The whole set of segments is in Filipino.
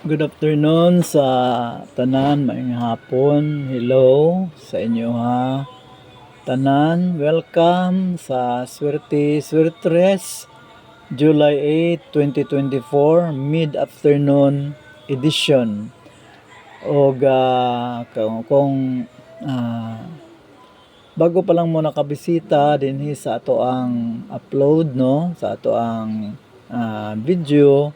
Good afternoon sa tanan, maayong hapon. Hello sa inyo ha. Tanan, welcome sa Swerte Swertres July 8, 2024 mid-afternoon edition. O kung bago pa lang mo nakabisita dinhi sa ato ang upload no, sa ato ang video,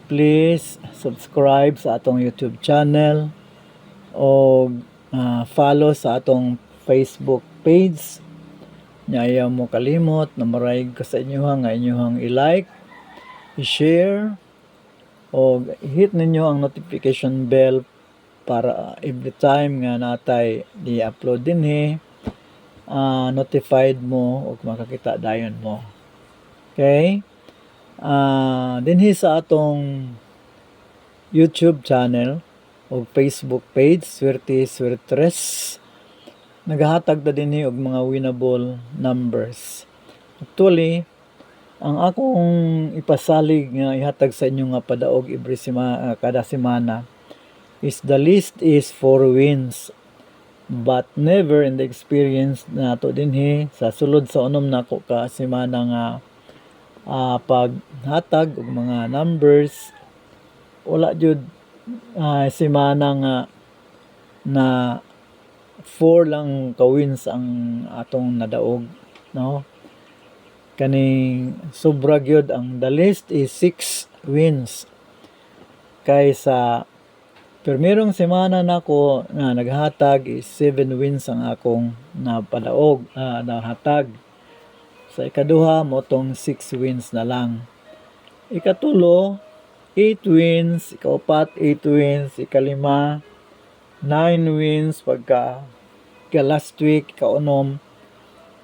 please subscribe sa atong YouTube channel o follow sa atong Facebook page. Ayaw mo kalimot na marayag ko sa inyo nga inyohang i-like, i-share o hit ninyo ang notification bell para every time nga natay i-upload din notified mo o makakita dayon mo. Okay? Dinhi sa atong YouTube channel o Facebook page, Swerte Swertres, naghahatag na dinhi og mga winnable numbers. Actually, ang akong ipasalig nga ihatag sa inyo nga padaog kada semana is the list is 4 wins. But never in the experience nato dinhi sa sulod sa unom nako ka semana nga paghatag og mga numbers, wala jud semana nga na 4 lang ka wins ang atong nadaog, no? Kaning sobra gyud, ang the list is 6 wins kaysa primerong semana nako na naghatag is 7 wins ang akong napadaog, nahatag. Sa ikaduha mo tong 6 wins na lang. Ikatulo, 8 wins. Ikaapat, 8 wins. Ikalima, 9 wins. Pagka last week, ikaunom,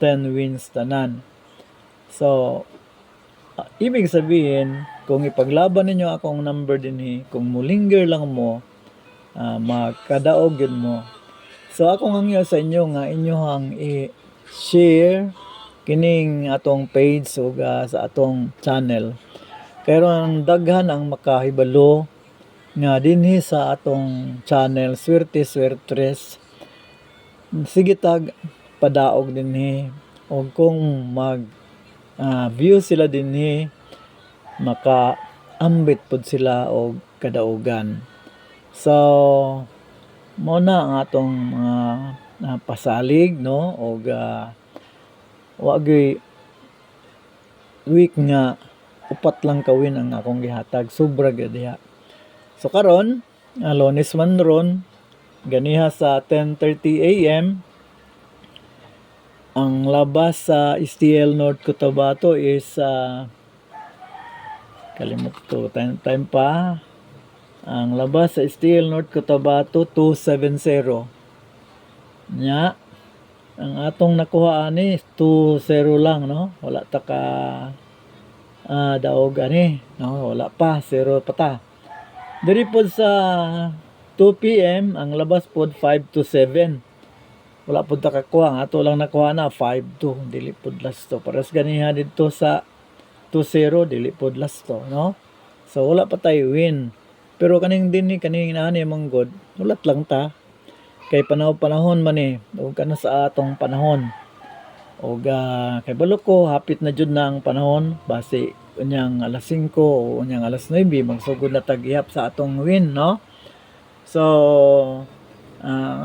10 wins tanan. So, ibig sabihin, kung ipaglaban ninyo akong number dinhi, kung mulinger lang mo, magkadaog yun mo. So, akong hangyo sa inyo nga inyohang i-share kining atong page o sa atong channel. Pero ang daghan ang makahibalo nga dinhi sa atong channel Swerte Swertres, sige tag padaog dinhi o kung mag view sila dinhi, makaambit pod sila og kadaugan. So mo na ang atong mga pasalig no og wagi week nga upat lang kawin ang akong gihatag, sobra gyud diha. So karon Lunes man ron, ganiha sa 10:30 AM, ang labas sa STL North Cotabato is kalimot ko time pa. Ang labas sa STL North Cotabato 270 nya. Ang atong nakuha ani 2-0 lang, no? Wala ta ka daog ani, no? Wala pa, 0 pa ta. Diri pod sa 2 PM ang labas pod 5-7. Wala pod ta kakuha, ang ato lang nakuha na 5-2, dili pod last to. Paras ganiha didto sa 2-0, dili pod last to, no? So wala pa tayo win. Pero kaning ani manggod, ulat lang ta. Kay panahon man o kana sa atong panahon. O kay balo ko hapit na jud na ang panahon, base unyang alas 5 o unyang alas 9 magsugod na tagihap sa atong win, no? So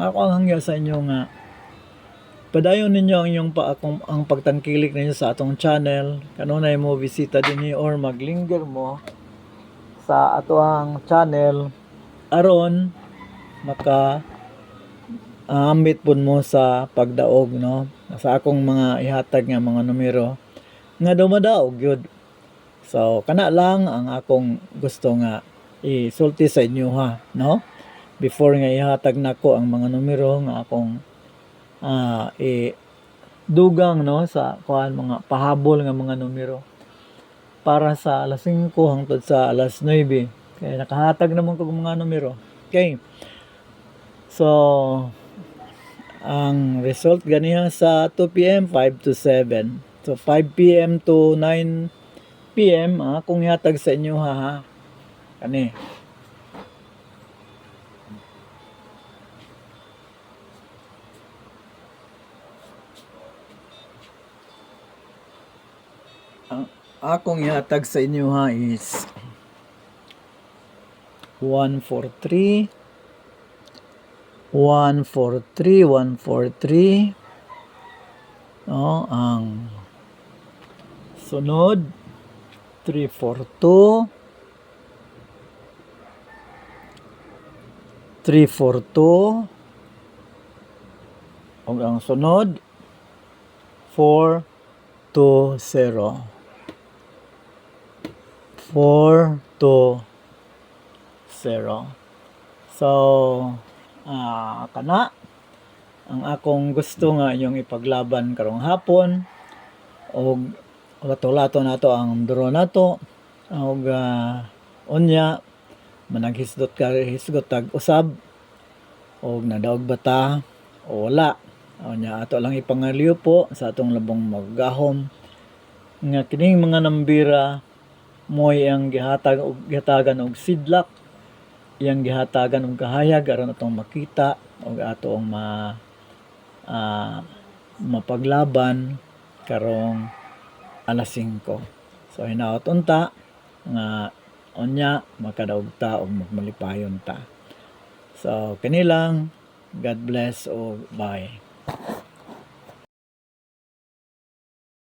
ako ang hangyo sa inyo nga padayon ninyo ang inyong ang pagtangkilik ninyo sa atong channel. Kanunay mo bisita dinhi or maglinger mo sa ato ang channel aron maka ambit pud mo sa pagdaog, no? Sa akong mga ihatag nga mga numero nga dumadaog gyud. So kana lang ang akong gusto nga isulti sa inyo ha, no? Before nga ihatag nako ang mga numero nga akong dugang, no, sa mga pahabol nga mga numero para sa alas 5 hangtod sa alas 9. Kaya nakahatag naman ko mga numero. Okay. So ang result ganiha sa 2 PM 5-7. So 5 PM to 9 PM akong ihatag sa inyo ha. Kani akong ihatag sa inyo ha is 143 143 143. Ang sunod 342 342. Og ang sunod 420 420. So kana ang akong gusto nga yung ipaglaban karong hapon, og lato-lato nato ang draw nato, og unya managhisgot tag usab, og nadaog bata o wala. Unya ato lang ipangaliw po sa atong labong maggahom nga kining mga nambira moy ang gihatagan og sidlak, iyang gihatagan og kahayag aron atong makita og atong mapaglaban karong alas 5. So hinaot unta nga unya makadaog ta og magmalipayon ta. So kani lang, God bless o bye.